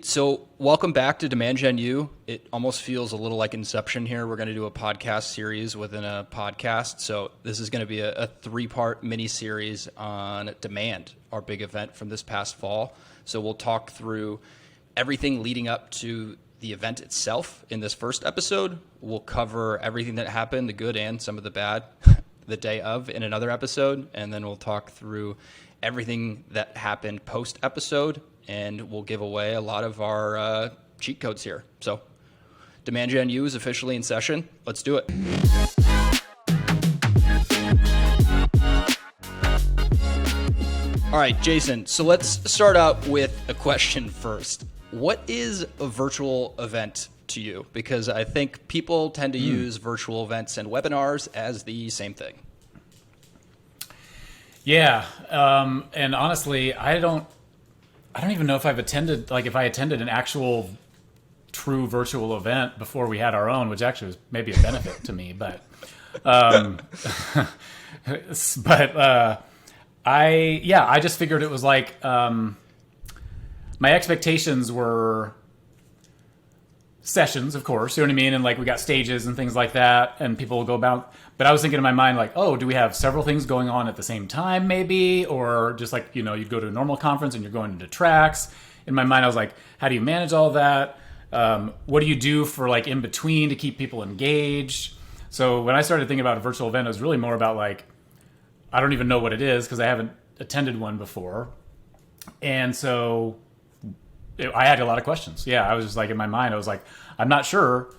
So, welcome back to Demand Gen U. It almost feels a little like Inception here. We're going to do a podcast series within a podcast. So, this is going to be a three-part mini-series on Demand, our big event from this past fall. So, we'll talk through everything leading up to the event itself in this first episode. We'll cover everything that happened, the good and some of the bad, the day of in another episode. And then we'll talk through everything that happened post-episode. And we'll give away a lot of our cheat codes here. So, Demand Gen U is officially in session. Let's do it. All right, Jason. So let's start out with a question first. What is a virtual event to you? Because I think people tend to use virtual events and webinars as the same thing. Yeah, and honestly, I don't even know if I've attended, if I attended an actual true virtual event before we had our own, which actually was maybe a benefit to me, but I just figured it was my expectations were sessions, of course, you know what I mean? And we got stages and things like that, and people will go about. But I was thinking in my mind, do we have several things going on at the same time, maybe? Or just you go to a normal conference and you're going into tracks. In my mind, I was like, how do you manage all that? What do you do for in between to keep people engaged? So when I started thinking about a virtual event, it was really more about I don't even know what it is because I haven't attended one before. And so I had a lot of questions. Yeah, I was just in my mind, I was like, I'm not sure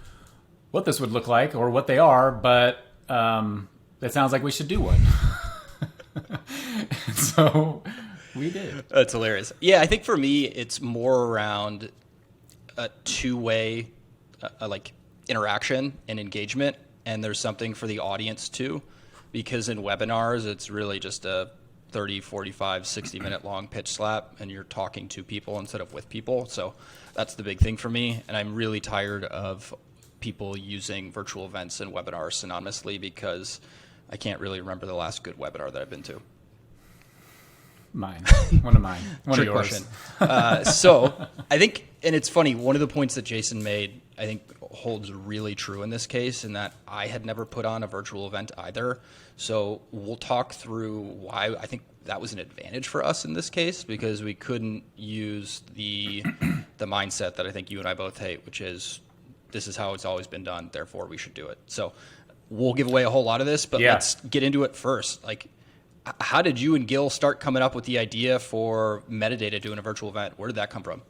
what this would look like or what they are, but it sounds like we should do one. So we did. That's hilarious. Yeah, I think for me, it's more around a two-way interaction and engagement, and there's something for the audience too, because in webinars, it's really just a 30, 45, 60-minute long pitch slap, and you're talking to people instead of with people. So that's the big thing for me, and I'm really tired of people using virtual events and webinars synonymously because I can't really remember the last good webinar that I've been to. Mine. One of mine. One of yours. Question. So I think, and it's funny, one of the points that Jason made, I think holds really true in this case, in that I had never put on a virtual event either. So we'll talk through why I think that was an advantage for us in this case, because we couldn't use the mindset that I think you and I both hate, which is this is how it's always been done, therefore we should do it. So we'll give away a whole lot of this, but let's get into it first. How did you and Gil start coming up with the idea for Metadata doing a virtual event? Where did that come from?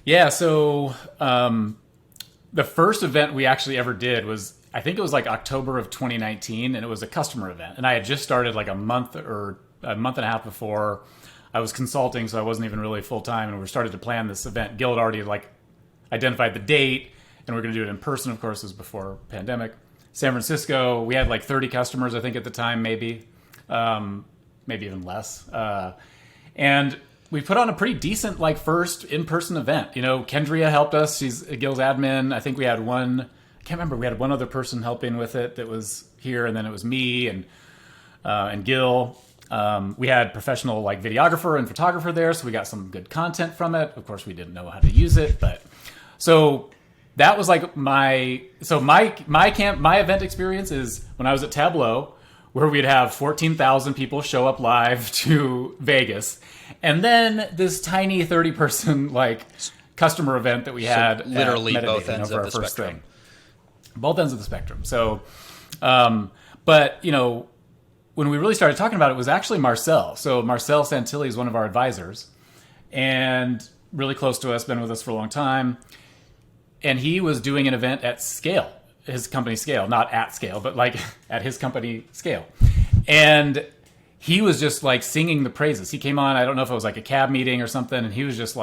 Yeah, so the first event we actually ever did was, I think it was October of 2019, and it was a customer event. And I had just started a month and a half before. I was consulting, so I wasn't even really full-time, and we started to plan this event. Gil had already identified the date, and we're going to do it in person. Of course, it was before pandemic. San Francisco, we had 30 customers, I think, at the time, maybe even less. And we put on a pretty decent first in-person event. Kendria helped us. She's Gil's admin. I think we had one, I can't remember, we had one other person helping with it that was here, and then it was me and Gil. We had professional videographer and photographer there, so we got some good content from it. Of course, we didn't know how to use it, but so that was my event experience is when I was at Tableau, where we'd have 14,000 people show up live to Vegas, and then this tiny 30-person customer event that we had, literally both ends of the spectrum. Both ends of the spectrum. So, but when we really started talking about it was actually Marcel. So Marcel Santilli is one of our advisors, and really close to us, been with us for a long time. And he was doing an event at scale, his company scale, not at scale, but at his company scale. And he was just singing the praises. He came on, I don't know if it was a cab meeting or something, and he was just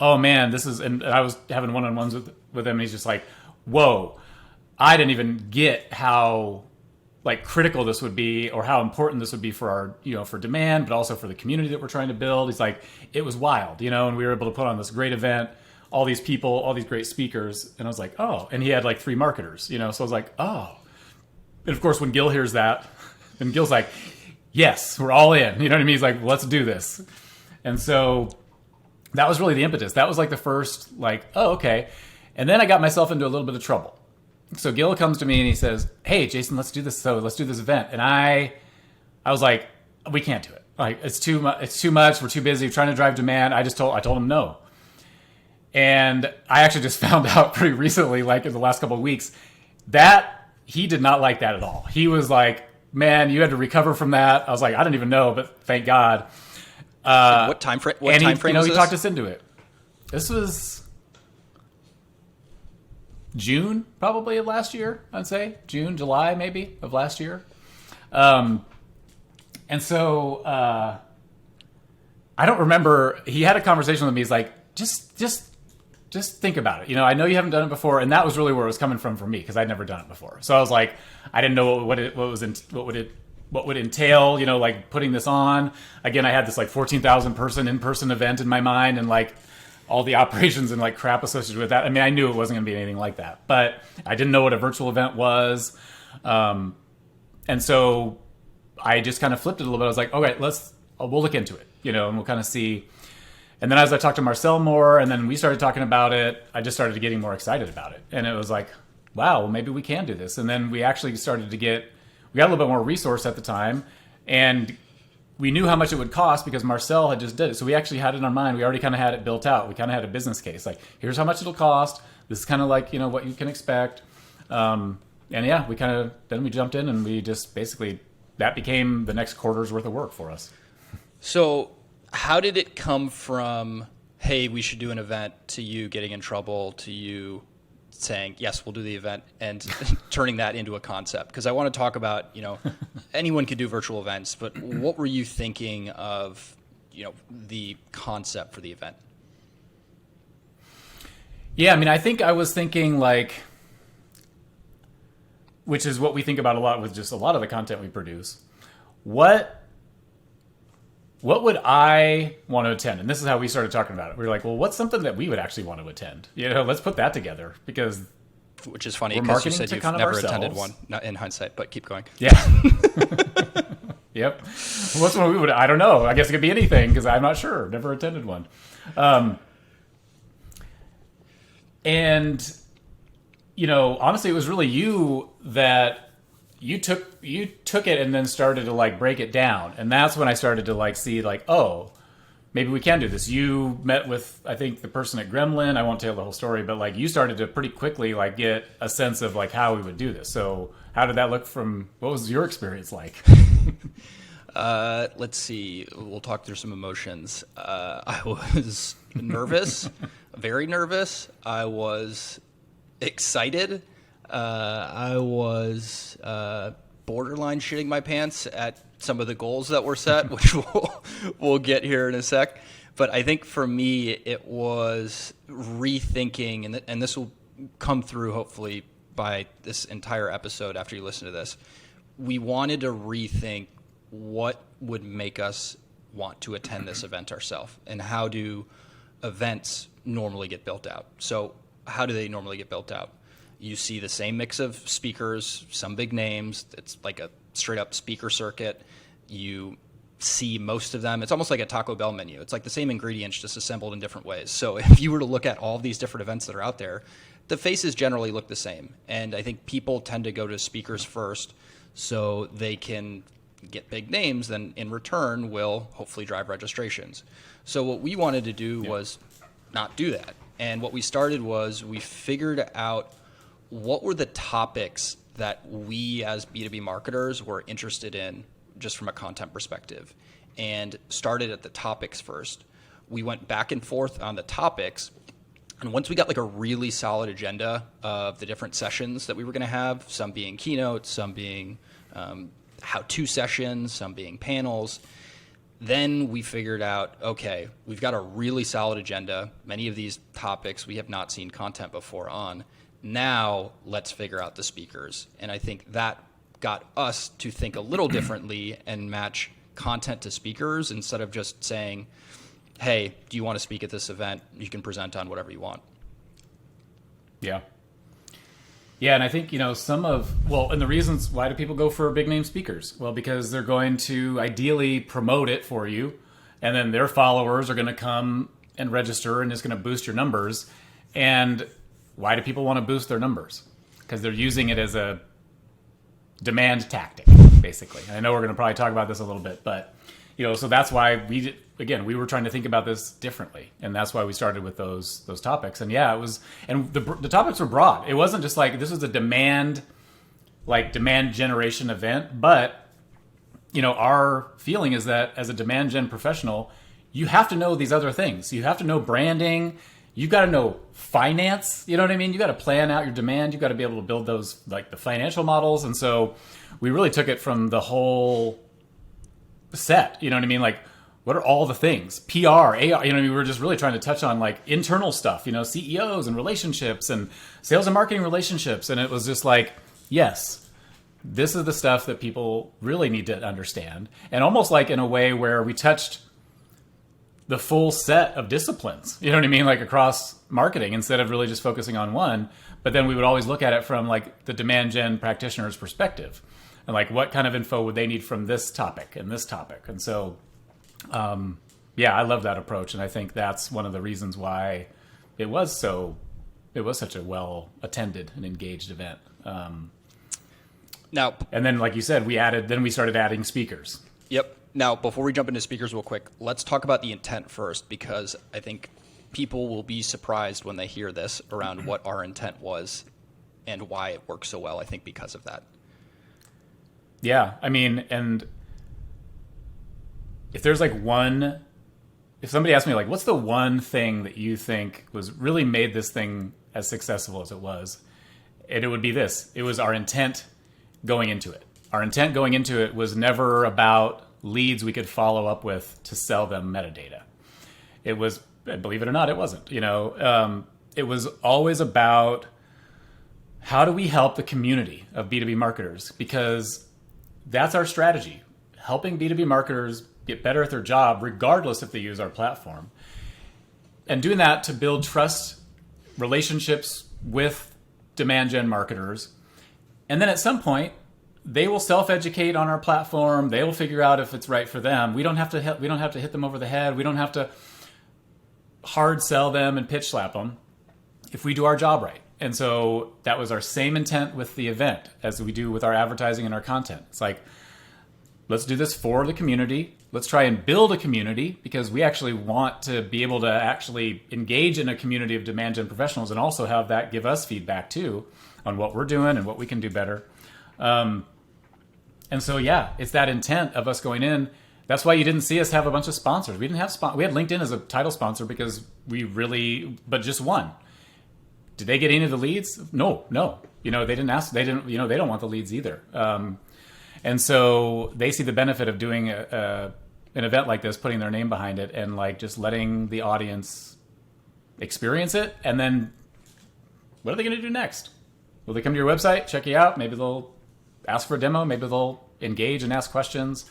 oh man, this is, and I was having one-on-ones with him, and he's just whoa, I didn't even get how critical this would be, or how important this would be for our, for demand, but also for the community that we're trying to build. He's it was wild, and we were able to put on this great event, all these people, all these great speakers. And I was oh, and he had 3 marketers, so I was oh. And of course, when Gil hears that, and Gil's yes, we're all in, you know what I mean? He's let's do this. And so that was really the impetus. That was like the first, like, oh, okay. And then I got myself into a little bit of trouble. So Gil comes to me and he says, hey, Jason, let's do this. So let's do this event. And I was like, we can't do it. Like, it's too much. It's too much. We're too busy. We're trying to drive demand. I told him no. And I actually just found out pretty recently, like in the last couple of weeks, that he did not like that at all. He was like, man, you had to recover from that. I was like, I didn't even know, but thank God. What time frame? What time frame? He talked us into it. This was June, probably, of last year. I'd say June, July, maybe of last year. And so I don't remember. He had a conversation with me. He's like, just think about it. I know you haven't done it before, and that was really where it was coming from for me because I'd never done it before. So I was like, I didn't know what would entail. Like putting this on. Again, I had this like 14,000 person in-person event in my mind, and like all the operations and like crap associated with that. I mean, I knew it wasn't going to be anything like that, but I didn't know what a virtual event was, and so I just kind of flipped it a little bit. I was like, okay, we'll look into it, and we'll kind of see. And then as I talked to Marcel more, and then we started talking about it, I just started getting more excited about it. And it was like, wow, well, maybe we can do this. And then we actually started to we got a little bit more resource at the time, and we knew how much it would cost because Marcel had just did it. So we actually had it in our mind. We already kind of had it built out. We kind of had a business case. Like, here's how much it'll cost. This is kind of like, what you can expect. And yeah, then we jumped in and we just basically, that became the next quarter's worth of work for us. So how did it come from, hey, we should do an event, to you getting in trouble, to you saying, yes, we'll do the event, and turning that into a concept? Because I want to talk about, anyone could do virtual events, but what were you thinking of, the concept for the event? Yeah, I mean, I think I was thinking like, which is what we think about a lot with just a lot of the content we produce. What would I want to attend? And this is how we started talking about it. We were like, well, what's something that we would actually want to attend? Let's put that together, because which is funny because you said you've never attended one, not in hindsight, but keep going. Yeah. Yep. What's one we would? I don't know. I guess it could be anything because I'm not sure. Never attended one. And honestly, it was really you that. You took it and then started to like break it down, and that's when I started to like see like, oh, maybe we can do this. You met with, I think, the person at Gremlin. I won't tell the whole story, but like you started to pretty quickly like get a sense of like how we would do this. So how did that look what was your experience like? Let's see. We'll talk through some emotions. I was nervous, very nervous. I was excited. I was borderline shitting my pants at some of the goals that were set, which we'll get here in a sec. But I think for me, it was rethinking, and this will come through hopefully by this entire episode after you listen to this. We wanted to rethink what would make us want to attend this event ourselves, and how do events normally get built out. So how do they normally get built out? You see the same mix of speakers, some big names. It's like a straight up speaker circuit. You see most of them. It's almost like a Taco Bell menu. It's like the same ingredients, just assembled in different ways. So if you were to look at all these different events that are out there, the faces generally look the same. And I think people tend to go to speakers first so they can get big names, then in return will hopefully drive registrations. So what we wanted to do was not do that. And what we started was we figured out what were the topics that we as B2B marketers were interested in just from a content perspective, and started at the topics first. We went back and forth on the topics, and once we got like a really solid agenda of the different sessions that we were going to have, some being keynotes, some being how-to sessions, some being panels, then we figured out, okay, we've got a really solid agenda. Many of these topics we have not seen content before on. Now let's figure out the speakers. And I think that got us to think a little differently and match content to speakers instead of just saying, hey, do you want to speak at this event? You can present on whatever you want. Yeah. Yeah, and I think, and the reasons why do people go for big name speakers? Well, because they're going to ideally promote it for you, and then their followers are going to come and register and it's going to boost your numbers. And why do people want to boost their numbers? Because they're using it as a demand tactic, basically. And I know we're going to probably talk about this a little bit, but so that's why we were trying to think about this differently, and that's why we started with those topics. And yeah, it was, and the topics were broad. It wasn't just like this was a demand generation event, but our feeling is that as a demand gen professional, you have to know these other things. You have to know branding. You've got to know finance. You know what I mean? You got to plan out your demand. You got to be able to build those, like the financial models. And so we really took it from the whole set. You know what I mean? Like, what are all the things? PR, AR, we were just really trying to touch on like internal stuff, CEOs and relationships and sales and marketing relationships. And it was just like, yes, this is the stuff that people really need to understand. And almost like in a way where we touched the full set of disciplines, you know what I mean? Like across marketing, instead of really just focusing on one. But then we would always look at it from like the demand gen practitioner's perspective. And like, what kind of info would they need from this topic and this topic? And so, I love that approach. And I think that's one of the reasons why it was such a well attended and engaged event. Now, and then, like you said, we started adding speakers. Yep. Now, before we jump into speakers real quick, let's talk about the intent first, because I think people will be surprised when they hear this around what our intent was and why it works so well, I think, because of that. Yeah. I mean, and if there's like if somebody asked me like, what's the one thing that you think was really made this thing as successful as it was, it would be this. It was our intent going into it. Our intent going into it was never about leads we could follow up with to sell them metadata. It was, believe it or not, it wasn't. It was always about how do we help the community of B2B marketers, because that's our strategy, helping B2B marketers get better at their job, regardless if they use our platform, and doing that to build trust relationships with demand gen marketers. And then at some point, they will self-educate on our platform. They will figure out if it's right for them. We don't have to hit them over the head. We don't have to hard sell them and pitch slap them if we do our job right. And so that was our same intent with the event as we do with our advertising and our content. It's like, let's do this for the community. Let's try and build a community, because we actually want to be able to actually engage in a community of demand gen professionals and also have that give us feedback too on what we're doing and what we can do better. And so, it's that intent of us going in. That's why you didn't see us have a bunch of sponsors. We didn't have we had LinkedIn as a title sponsor because but just one. Did they get any of the leads? No. They didn't ask. They didn't. They don't want the leads either. And so they see the benefit of doing an event like this, putting their name behind it, and like just letting the audience experience it. And then, what are they going to do next? Will they come to your website, check you out? Maybe they'll ask for a demo. Maybe they'll engage and ask questions.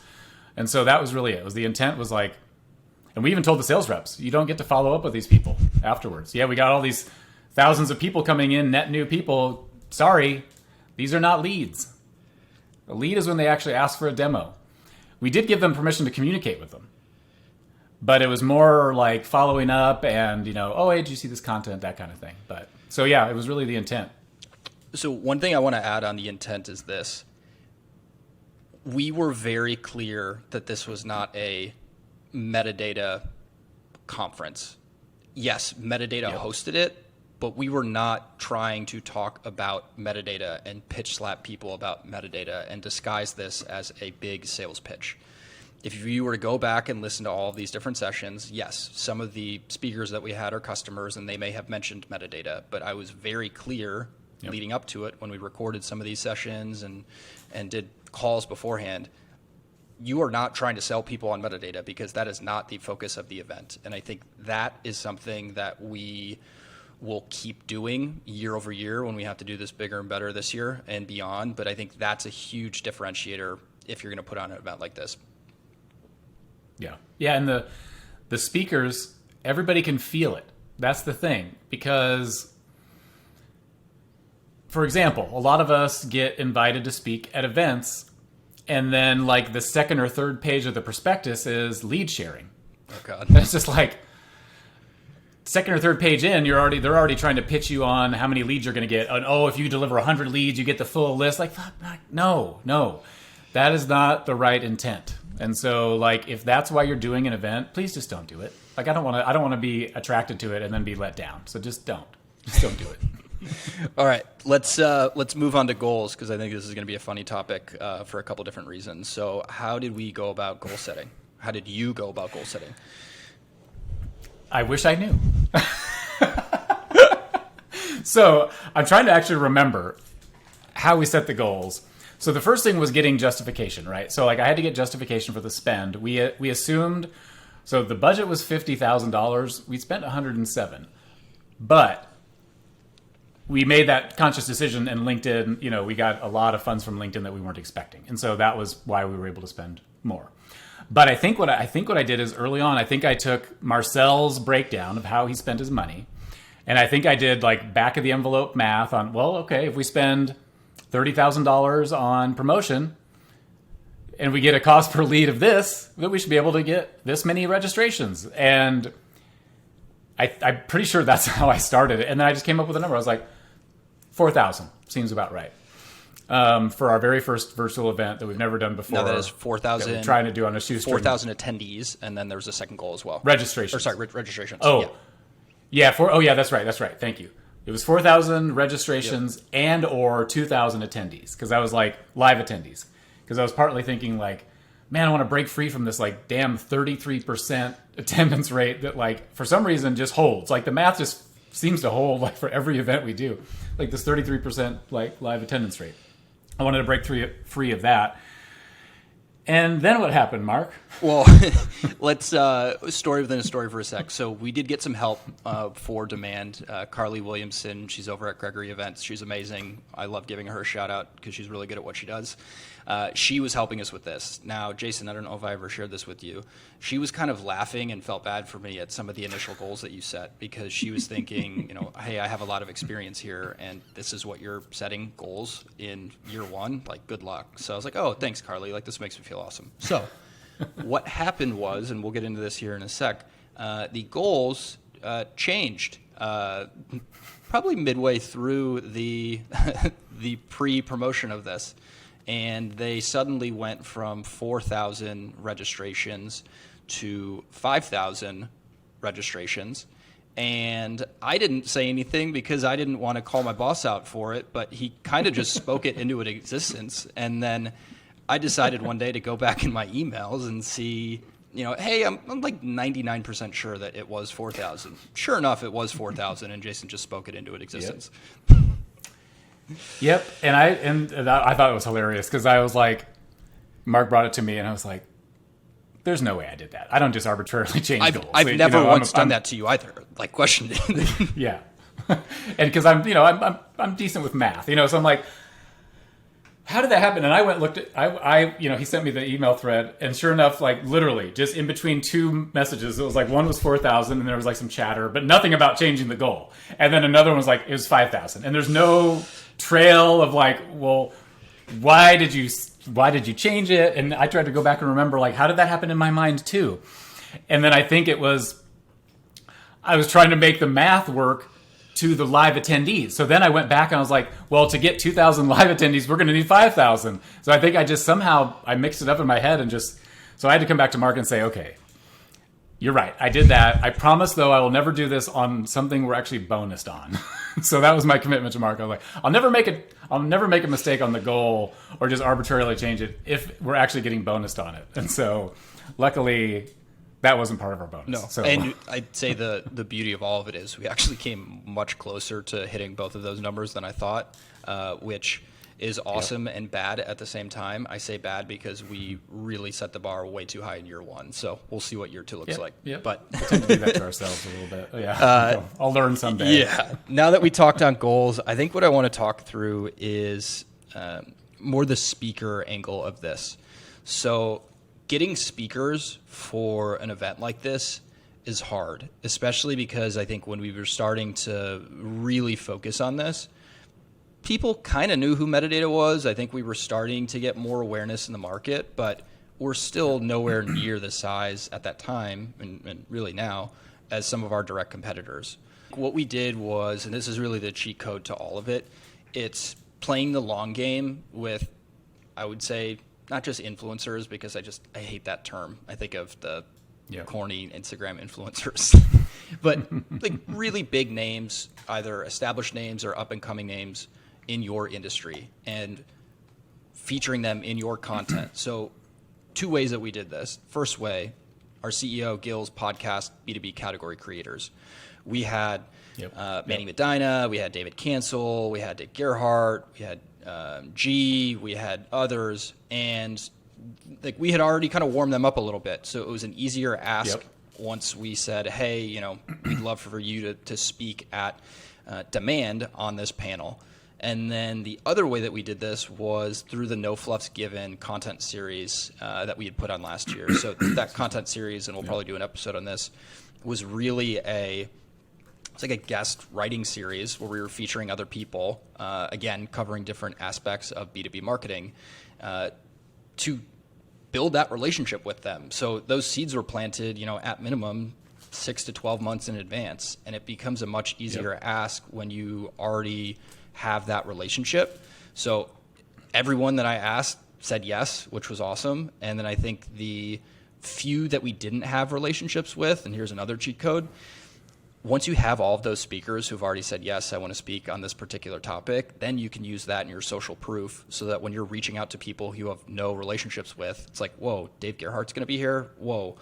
And so that was really it. The intent was like, and we even told the sales reps, you don't get to follow up with these people afterwards. Yeah, we got all these thousands of people coming in, net new people. Sorry, these are not leads. A lead is when they actually ask for a demo. We did give them permission to communicate with them, but it was more like following up and, hey, did you see this content, that kind of thing. But so, it was really the intent. So one thing I want to add on the intent is this. We were very clear that this was not a metadata conference. Yes, Metadata hosted it, but we were not trying to talk about metadata and pitch slap people about metadata and disguise this as a big sales pitch. If you were to go back and listen to all of these different sessions, yes, some of the speakers that we had are customers and they may have mentioned metadata, but I was very clear leading up to it when we recorded some of these sessions and did calls beforehand. You are not trying to sell people on metadata, because that is not the focus of the event. And I think that is something that we will keep doing year over year when we have to do this bigger and better this year and beyond. But I think that's a huge differentiator if you're going to put on an event like this. Yeah. Yeah. And the speakers, everybody can feel it. That's the thing, because for example, a lot of us get invited to speak at events, and then like the second or third page of the prospectus is lead sharing. Oh God. And it's just like, second or third page in, they're already trying to pitch you on how many leads you're going to get. And, oh, if you deliver 100 leads, you get the full list. Like, no, that is not the right intent. And so, like, if that's why you're doing an event, please just don't do it. Like, I don't want to be attracted to it and then be let down. So just don't do it. All right, let's move on to goals, because I think this is going to be a funny topic for a couple different reasons. So how did we go about goal setting? How did you go about goal setting? I wish I knew. So I'm trying to actually remember how we set the goals. So the first thing was getting justification, right? So like I had to get justification for the spend. We assumed, so the budget was $50,000. We spent $107,000, but we made that conscious decision, and LinkedIn, we got a lot of funds from LinkedIn that we weren't expecting, and so that was why we were able to spend more. But I think what I did is early on, I think I took Marcel's breakdown of how he spent his money, and I think I did like back of the envelope math on, well, okay, if we spend $30,000 on promotion and we get a cost per lead of this, then we should be able to get this many registrations. And I'm pretty sure that's how I started it. And then I just came up with a number. I was like, 4,000 seems about right. For our very first virtual event that we've never done before. No, that is 4,000. We're trying to do on a shoestring. 4,000 attendees, and then there's a second goal as well. Registrations. Registrations. Oh, yeah. That's right. Thank you. It was 4,000 registrations and or 2,000 attendees, because I was like live attendees. Because I was partly thinking like, man, I want to break free from this like damn 33% attendance rate that like for some reason just holds. Like the math just seems to hold like for every event we do. Like this 33% like live attendance rate. I wanted to break free of that. And then what happened, Mark? Well, let's story within a story for a sec. So we did get some help for demand. Carly Williamson, she's over at Gregory Events. She's amazing. I love giving her a shout out because she's really good at what she does. She was helping us with this. Now, Jason, I don't know if I ever shared this with you. She was kind of laughing and felt bad for me at some of the initial goals that you set, because she was thinking, hey, I have a lot of experience here, and this is what you're setting goals in year one. Like, good luck. So I was like, oh, thanks, Carly. Like, this makes me feel awesome. So what happened was, and we'll get into this here in a sec, the goals changed probably midway through the the pre-promotion of this. And they suddenly went from 4,000 registrations to 5,000 registrations. And I didn't say anything because I didn't want to call my boss out for it, but he kind of just spoke it into existence. And then I decided one day to go back in my emails and see, hey, I'm like 99% sure that it was 4,000. Sure enough, it was 4,000, and Jason just spoke it into existence. Yep, and I thought it was hilarious because I was like, Mark brought it to me, and I was like, "There's no way I did that. I don't just arbitrarily change goals." I've never once done that to you either. Like, questioned it. Yeah, and because I'm decent with math, so I'm like, how did that happen? And I went and looked at he sent me the email thread, and sure enough, like literally just in between two messages, it was like one was 4,000 and there was like some chatter, but nothing about changing the goal. And then another one was like, it was 5,000. And there's no trail of like, well, why did you change it? And I tried to go back and remember like, how did that happen in my mind too? And then I think I was trying to make the math work to the live attendees. So then I went back and I was like, well, to get 2,000 live attendees, we're going to need 5,000. So I think I just somehow I mixed it up in my head and so I had to come back to Mark and say, okay, you're right. I did that. I promise though, I will never do this on something we're actually bonused on. So that was my commitment to Mark. I was like, I'll never make a mistake on the goal or just arbitrarily change it if we're actually getting bonused on it. And so luckily that wasn't part of our bonus. No, so. And I'd say the beauty of all of it is we actually came much closer to hitting both of those numbers than I thought, which is awesome and bad at the same time. I say bad because we really set the bar way too high in year one. So we'll see what year two looks like. Yep. But we tend to do that to ourselves a little bit. Yeah, I'll learn someday. Yeah. Now that we talked on goals, I think what I want to talk through is more the speaker angle of this. So getting speakers for an event like this is hard, especially because I think when we were starting to really focus on this, people kind of knew who Metadata was. I think we were starting to get more awareness in the market, but we're still nowhere near the size at that time, and really now, as some of our direct competitors. What we did was, and this is really the cheat code to all of it, it's playing the long game with, I would say, not just influencers, because I hate that term. I think of the corny Instagram influencers, but like really big names, either established names or up and coming names in your industry, and featuring them in your content. So 2 ways that we did this. First way, our CEO Gil's podcast, B2B category creators. We had Manny Medina, we had David Cancel, we had Dave Gerhardt, we had G, we had others, and like we had already kind of warmed them up a little bit. So it was an easier ask once we said, hey, we'd love for you to speak at Demand on this panel. And then the other way that we did this was through the No Fluffs Given content series that we had put on last year. So that content series, and we'll probably do an episode on this, was really it's like a guest writing series where we were featuring other people, again, covering different aspects of B2B marketing to build that relationship with them. So those seeds were planted, at minimum 6 to 12 months in advance, and it becomes a much easier ask when you already have that relationship. So everyone that I asked said yes, which was awesome. And then I think the few that we didn't have relationships with, and here's another cheat code, once you have all of those speakers who've already said, yes, I want to speak on this particular topic, then you can use that in your social proof so that when you're reaching out to people who you have no relationships with, it's like, whoa, Dave Gerhardt's going to be here. Whoa,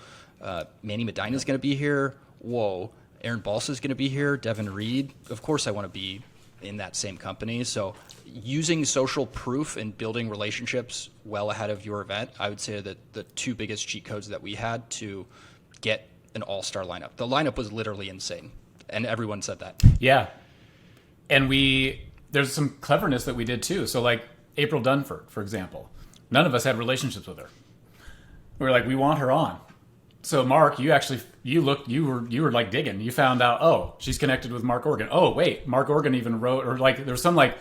Manny Medina is going to be here. Whoa, Aaron Balsa is going to be here. Devin Reed. Of course I want to be in that same company. So using social proof and building relationships well ahead of your event, I would say that the 2 biggest cheat codes that we had to get an all-star lineup. The lineup was literally insane, and everyone said that. Yeah. And there's some cleverness that we did too. So like April Dunford, for example, none of us had relationships with her. We were like, we want her on. So Mark, you were like digging. You found out, oh, she's connected with Mark Organ. Oh, wait, Mark Organ even wrote, or like there's some like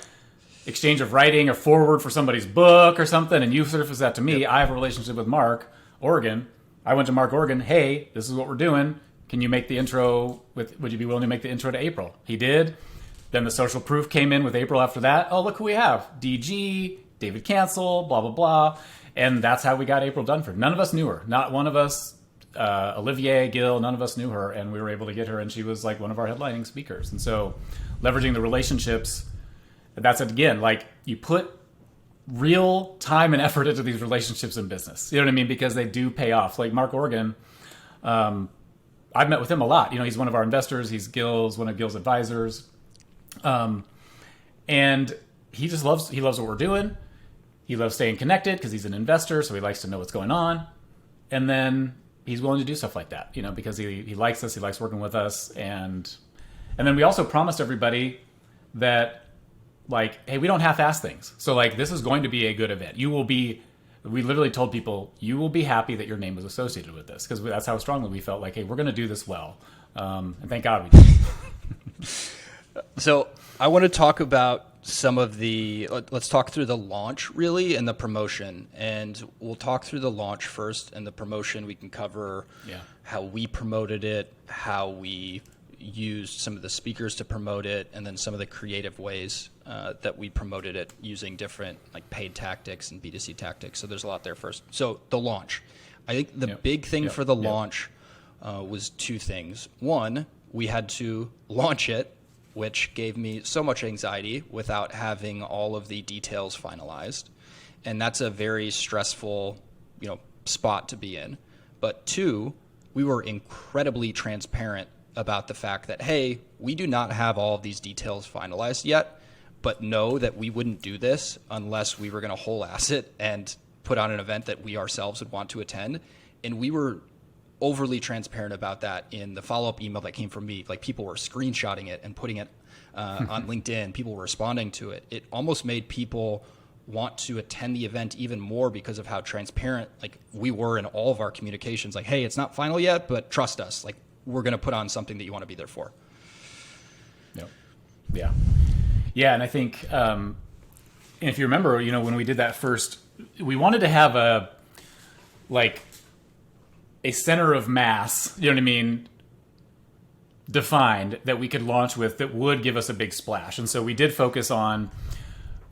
exchange of writing, a forward for somebody's book or something, and you surfaced that to me. I have a relationship with Mark Organ. I went to Mark Organ. Hey, this is what we're doing. Can you make the intro would you be willing to make the intro to April? He did. Then the social proof came in with April after that. Oh, look who we have. DG, David Cancel, blah, blah, blah. And that's how we got April Dunford. None of us knew her. Not one of us, Olivier, Gil, none of us knew her. And we were able to get her, and she was like one of our headlining speakers. And so leveraging the relationships, that's it again, like you put real time and effort into these relationships in business. You know what I mean? Because they do pay off. Like Mark Organ, I've met with him a lot. He's one of our investors. He's one of Gil's advisors. And he just loves what we're doing. He loves staying connected because he's an investor. So he likes to know what's going on. And then he's willing to do stuff like that, because he likes us. He likes working with us. And then we also promised everybody that, like, hey, we don't half-ass things. So, like, this is going to be a good event. We literally told people, you will be happy that your name was associated with this, because that's how strongly we felt like, hey, we're going to do this well. And thank God we did. So I want to talk about let's talk through the launch, really, and the promotion. And we'll talk through the launch first, and the promotion we can cover how we promoted it, how we used some of the speakers to promote it, and then some of the creative ways that we promoted it using different like paid tactics and B2C tactics. So there's a lot there first. So the launch. I think the big thing for the launch was 2 things. One, we had to launch it, which gave me so much anxiety without having all of the details finalized. And that's a very stressful, spot to be in. But 2, we were incredibly transparent about the fact that, hey, we do not have all of these details finalized yet, but know that we wouldn't do this unless we were going to whole ass it and put on an event that we ourselves would want to attend. And we were overly transparent about that in the follow-up email that came from me. Like, people were screenshotting it and putting it on LinkedIn. People were responding to it. It almost made people want to attend the event even more because of how transparent like we were in all of our communications. Like, hey, it's not final yet, but trust us. Like, we're going to put on something that you want to be there for. Yeah. And I think, if you remember, when we did that first, we wanted to have a center of mass, you know what I mean, defined that we could launch with that would give us a big splash. And so we did focus on,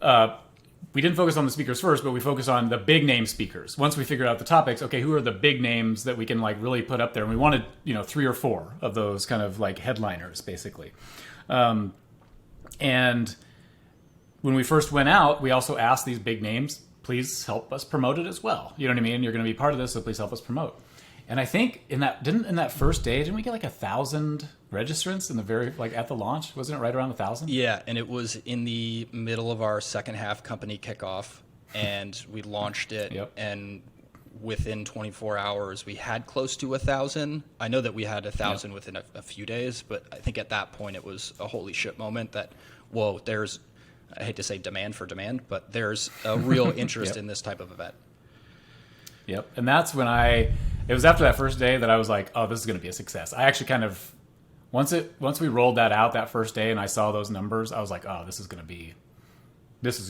we didn't focus on the speakers first, but we focused on the big name speakers. Once we figured out the topics, okay, who are the big names that we can like really put up there? And we wanted, 3 or 4 of those kind of like headliners, basically. And when we first went out, we also asked these big names, please help us promote it as well. You know what I mean? You're going to be part of this, so please help us promote. And I think in that first day, didn't we get like 1,000 registrants in the at the launch? Wasn't it right around 1,000? Yeah, and it was in the middle of our second half company kickoff, and we launched it. Yep. And within 24 hours, we had close to 1,000. I know that we had 1,000 within a few days, but I think at that point it was a holy shit moment that, whoa, there's, I hate to say demand for demand, but there's a real interest in this type of event. Yep. And that's when it was after that first day that I was like, oh, this is going to be a success. I actually kind of, once we rolled that out that first day and I saw those numbers, I was like, oh, this is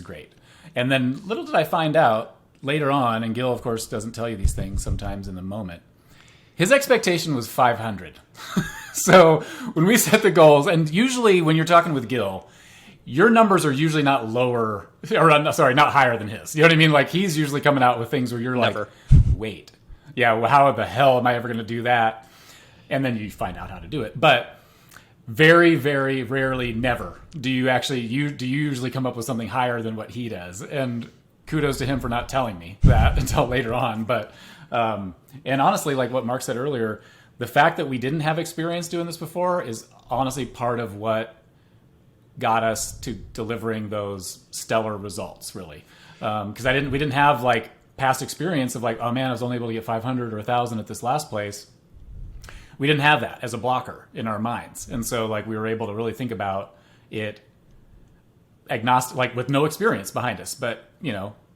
great. And then little did I find out later on, and Gil, of course, doesn't tell you these things sometimes in the moment, his expectation was 500. So when we set the goals, and usually when you're talking with Gil, your numbers are usually not lower, or sorry, not higher than his. You know what I mean? Like he's usually coming out with things where you're like, wait, yeah, well, how the hell am I ever going to do that? And then you find out how to do it. But very, very rarely, never do you usually come up with something higher than what he does. And kudos to him for not telling me that until later on. But and honestly, like what Mark said earlier, the fact that we didn't have experience doing this before is honestly part of what got us to delivering those stellar results, really. Because we didn't have like past experience of like, oh man, I was only able to get 500 or 1,000 at this last place. We didn't have that as a blocker in our minds. And so like we were able to really think about it agnostic, like with no experience behind us. But,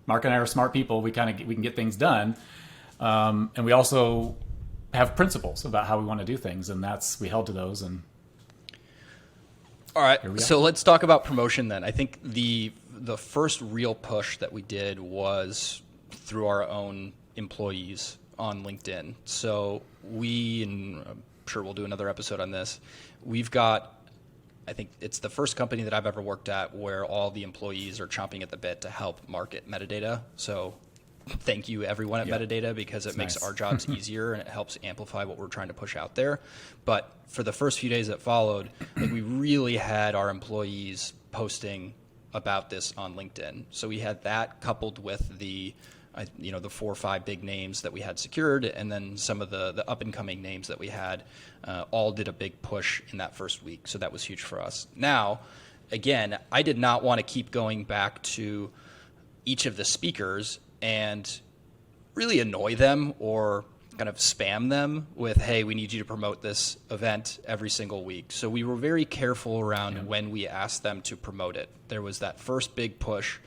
Mark and I are smart people. We can get things done. And we also have principles about how we want to do things. And we held to those. And all right, so let's talk about promotion then. I think the first real push that we did was through our own employees on LinkedIn. So and I'm sure we'll do another episode on this, we've got, I think it's the first company that I've ever worked at where all the employees are chomping at the bit to help market metadata. So thank you everyone at Metadata, because it makes our jobs easier and it helps amplify what we're trying to push out there. But for the first few days that followed, like we really had our employees posting about this on LinkedIn. So we had that coupled with the 4 or 5 big names that we had secured, and then some of the up and coming names that we had all did a big push in that first week. So that was huge for us. Now, again, I did not want to keep going back to each of the speakers and really annoy them or kind of spam them with, hey, we need you to promote this event every single week. So we were very careful around when we asked them to promote it. There was that first big push,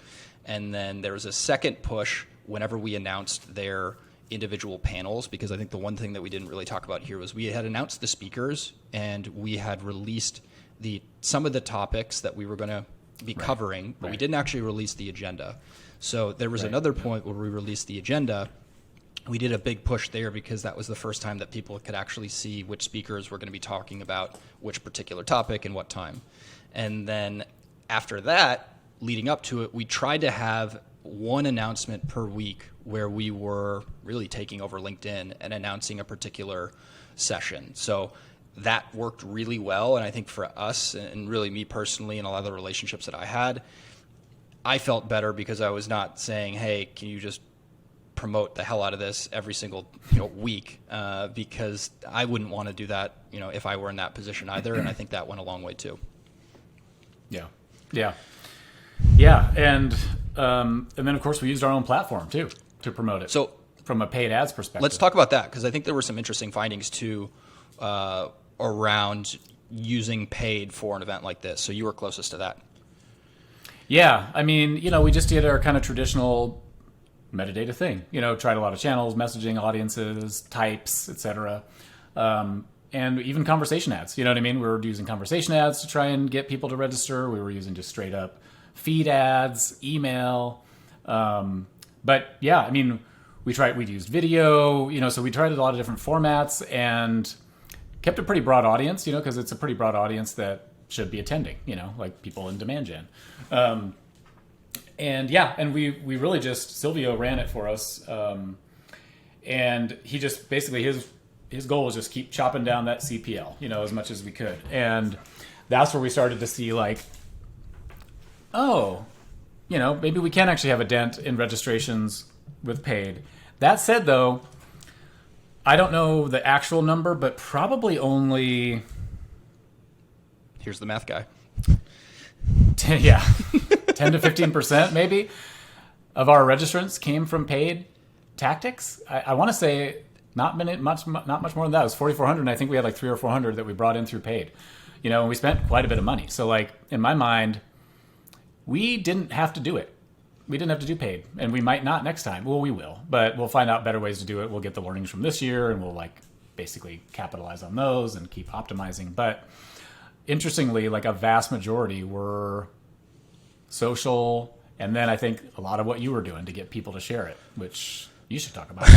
and then there was a second push whenever we announced their individual panels, because I think the one thing that we didn't really talk about here was we had announced the speakers and we had released some of the topics that we were going to be covering, but we didn't actually release the agenda. So there was another point where we released the agenda. We did a big push there because that was the first time that people could actually see which speakers were going to be talking about which particular topic and what time. And then after that, leading up to it, we tried to have one announcement per week where we were really taking over LinkedIn and announcing a particular session. So that worked really well. And I think for us, and really me personally and a lot of the relationships that I had, I felt better because I was not saying, hey, can you just promote the hell out of this every single week, because I wouldn't want to do that if I were in that position either. And I think that went a long way too. Yeah. And then of course we used our own platform too to promote it. So from a paid ads perspective, let's talk about that, because I think there were some interesting findings too around using paid for an event like this. So you were closest to that. Yeah, I mean, we just did our kind of traditional metadata thing. Tried a lot of channels, messaging, audiences, types, etc. And even conversation ads. You know what I mean? We were using conversation ads to try and get people to register. We were using just straight up feed ads, email. But yeah, I mean, we used video, so we tried a lot of different formats, and kept a pretty broad audience, because it's a pretty broad audience that should be attending, like people in demand gen. And we really just, Silvio ran it for us. And he just basically, his goal was just keep chopping down that CPL, as much as we could. And that's where we started to see like, maybe we can actually have a dent in registrations with paid. That said, though, I don't know the actual number, but probably only... Here's the math guy. 10 to 15% maybe of our registrants came from paid tactics. I want to say not much more than that. It was 4,400, and I think we had like 300 or 400 that we brought in through paid. And we spent quite a bit of money. So like in my mind, we didn't have to do it. We didn't have to do paid, and we might not next time. Well, we will, but we'll find out better ways to do it. We'll get the learnings from this year, and we'll like basically capitalize on those and keep optimizing. But interestingly, like a vast majority were social, and then I think a lot of what you were doing to get people to share it, which you should talk about.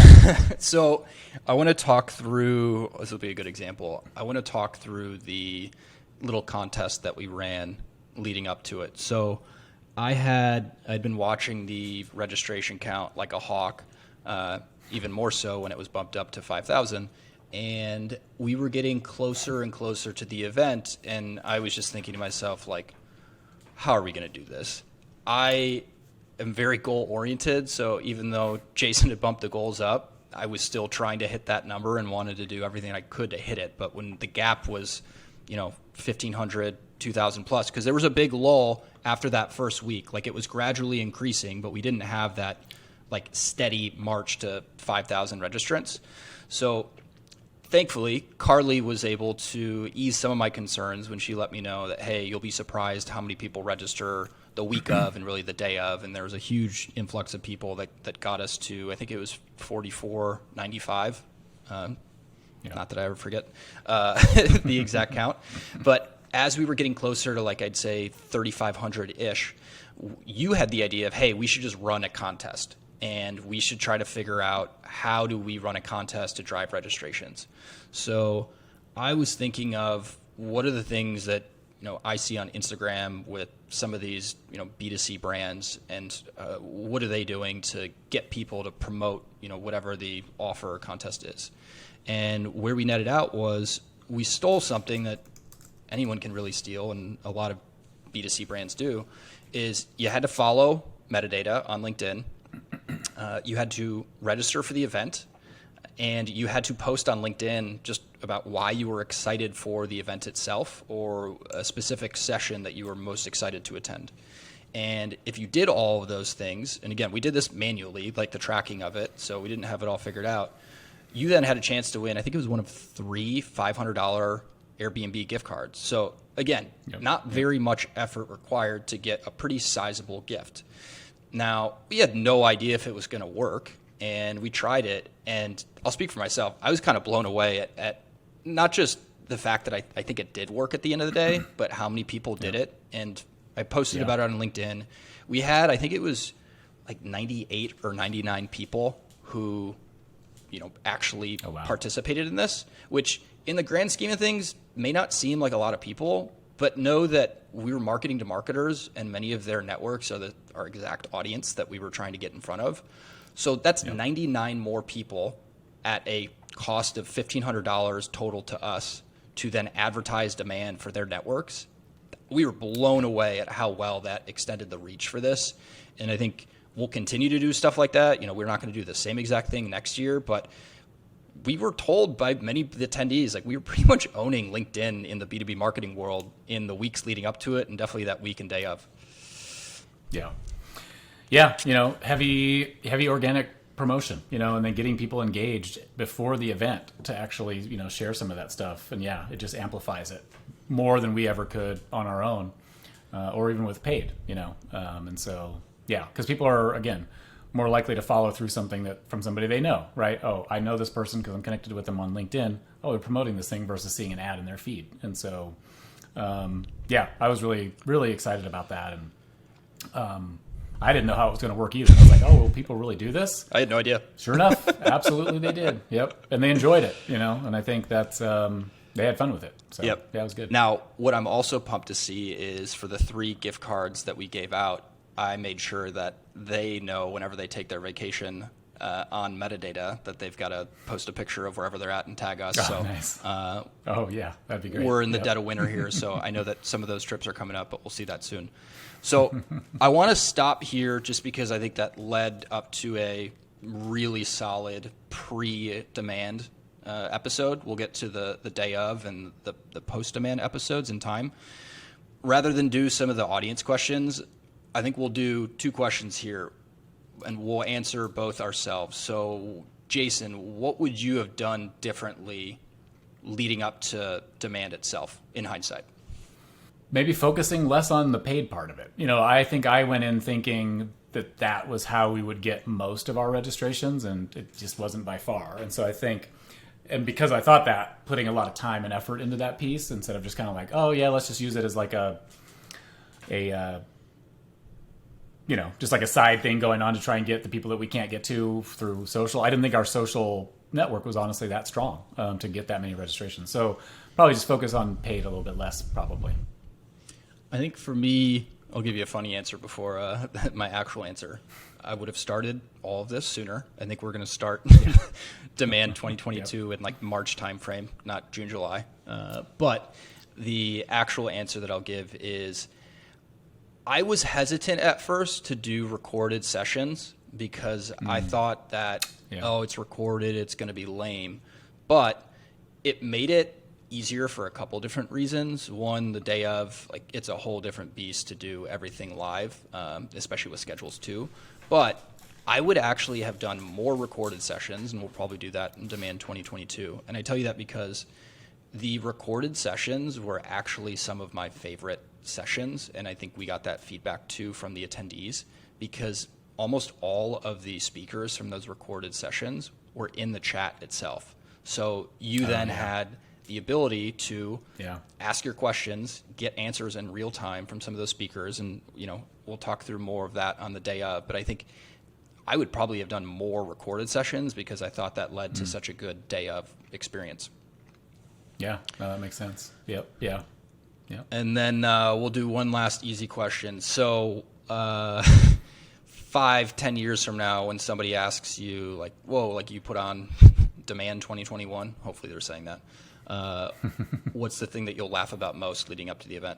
So I want to talk through, this will be a good example. I want to talk through the little contest that we ran leading up to it. So I'd been watching the registration count like a hawk, even more so when it was bumped up to 5,000. And we were getting closer and closer to the event. And I was just thinking to myself, like, how are we going to do this? I am very goal oriented. So even though Jason had bumped the goals up, I was still trying to hit that number and wanted to do everything I could to hit it. But when the gap was, 1,500, 2,000 plus, because there was a big lull after that first week. Like it was gradually increasing, but we didn't have that like steady march to 5,000 registrants. So thankfully, Carly was able to ease some of my concerns when she let me know that, hey, you'll be surprised how many people register the week of and really the day of. And there was a huge influx of people that got us to, I think it was 4,495. Not that I ever forget the exact count. But as we were getting closer to, like, I'd say 3,500-ish, you had the idea of, hey, we should just run a contest. And we should try to figure out how do we run a contest to drive registrations. So I was thinking of what are the things that I see on Instagram with some of these B2C brands, and what are they doing to get people to promote whatever the offer or contest is. And where we netted out was we stole something that anyone can really steal, and a lot of B2C brands do, is you had to follow Metadata on LinkedIn. You had to register for the event, and you had to post on LinkedIn just about why you were excited for the event itself or a specific session that you were most excited to attend. And if you did all of those things, and again, we did this manually, like the tracking of it, so we didn't have it all figured out, you then had a chance to win, I think it was one of 3 $500 Airbnb gift cards. So again, not very much effort required to get a pretty sizable gift. Now, we had no idea if it was going to work, and we tried it, and I'll speak for myself. I was kind of blown away at not just the fact that I think it did work at the end of the day, but how many people did it. And I posted about it on LinkedIn. We had, I think it was like 98 or 99 people who actually participated in this, which in the grand scheme of things may not seem like a lot of people, but know that we were marketing to marketers, and many of their networks are our exact audience that we were trying to get in front of. So that's 99 more people at a cost of $1,500 total to us to then advertise demand for their networks. We were blown away at how well that extended the reach for this. And I think we'll continue to do stuff like that. We're not going to do the same exact thing next year, but we were told by many of the attendees, like we were pretty much owning LinkedIn in the B2B marketing world in the weeks leading up to it, and definitely that week and day of. Yeah, heavy organic promotion, and then getting people engaged before the event to actually, share some of that stuff. And it just amplifies it more than we ever could on our own, or even with paid, and so, because people are, again, more likely to follow through something from somebody they know, right? Oh, I know this person because I'm connected with them on LinkedIn. Oh, they're promoting this thing versus seeing an ad in their feed. And so, I was really, really excited about that. And I didn't know how it was going to work either. I was like, oh, will people really do this? I had no idea. Sure enough, absolutely they did. Yep. And they enjoyed it, and I think that's, they had fun with it. So Yep. yeah, it was good. Now, what I'm also pumped to see is for the 3 gift cards that we gave out, I made sure that they know whenever they take their vacation on Metadata that they've got to post a picture of wherever they're at and tag us. Oh, So nice. Oh yeah, that'd be great. we're in the dead of winter here, so I know that some of those trips are coming up, but we'll see that soon. So I want to stop here just because I think that led up to a really solid pre-demand episode. We'll get to the day of and the post-demand episodes in time. Rather than do some of the audience questions, I think we'll do 2 questions here, and we'll answer both ourselves. So, Jason, what would you have done differently leading up to demand itself in hindsight? Maybe focusing less on the paid part of it. I think I went in thinking that was how we would get most of our registrations, and it just wasn't by far. And so I think, and because I thought that, putting a lot of time and effort into that piece instead of just kind of like, oh yeah, let's just use it as like just like a side thing going on to try and get the people that we can't get to through social. I didn't think our social network was honestly that strong to get that many registrations. So probably just focus on paid a little bit less, probably. I think for me, I'll give you a funny answer before my actual answer. I would have started all of this sooner. I think we're going to start demand 2022 in like March timeframe, not June, July. But the actual answer that I'll give is I was hesitant at first to do recorded sessions because I thought that, it's recorded, it's going to be lame. But it made it easier for a couple different reasons. One, the day of, like, it's a whole different beast to do everything live, especially with schedules too. But I would actually have done more recorded sessions, and we'll probably do that in Demand 2022. And I tell you that because the recorded sessions were actually some of my favorite sessions, and I think we got that feedback too from the attendees, because almost all of the speakers from those recorded sessions were in the chat itself. So you then had the ability to ask your questions, get answers in real time from some of those speakers, and we'll talk through more of that on the day of. But I think I would probably have done more recorded sessions because I thought that led to such a good day of experience. Yeah, that makes sense. Yep. Yeah. And then we'll do one last easy question. So 5-10 years from now, when somebody asks you, like, whoa, like you put on Demand 2021, hopefully they're saying that, what's the thing that you'll laugh about most leading up to the event?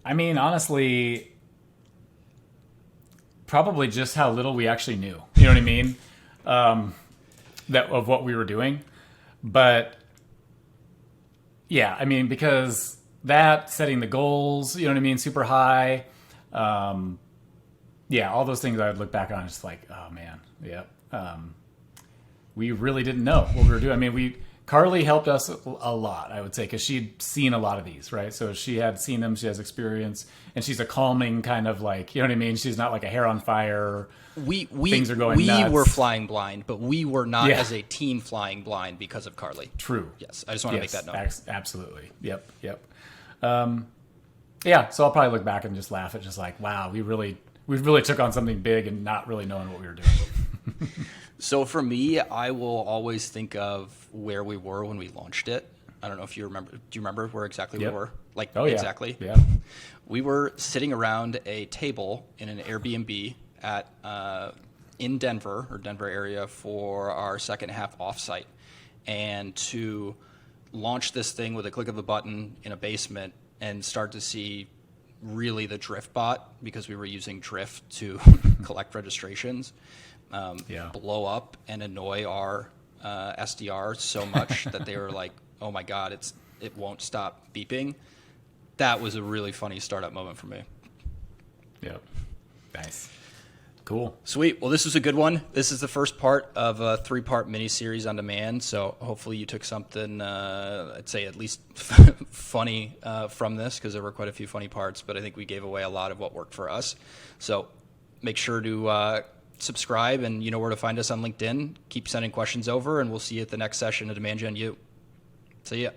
I mean, honestly, probably just how little we actually knew. You know what I mean? That of what we were doing. But yeah, I mean, because that setting the goals, you know what I mean, super high. All those things I would look back on, just like, oh man, we really didn't know what we were doing. I mean, Carly helped us a lot, I would say, because she'd seen a lot of these, right? So she had seen them, she has experience, and she's a calming kind of like, you know what I mean? She's not like a hair on fire. Things are going nuts. We were flying blind, but we were not as a team flying blind because of Carly. True. Yes, I just want to make that note. Absolutely. Yep. So I'll probably look back and just laugh at just like, wow, we really took on something big and not really knowing what we were doing. So for me, I will always think of where we were when we launched it. I don't know if you remember. Do you remember where exactly we were? Like, exactly? Yeah. We were sitting around a table in an Airbnb in Denver area for our second half offsite. And to launch this thing with a click of a button in a basement and start to see really the Drift bot, because we were using Drift to collect registrations, blow up and annoy our SDR so much that they were like, oh my God, it won't stop beeping. That was a really funny startup moment for me. Yep. Nice. Cool. Sweet. Well, this was a good one. This is the first part of a 3-part mini-series on demand, so hopefully you took something, I'd say at least funny from this, because there were quite a few funny parts, but I think we gave away a lot of what worked for us. So make sure to subscribe, and you know where to find us on LinkedIn. Keep sending questions over, and we'll see you at the next session of Demand Gen U. See ya.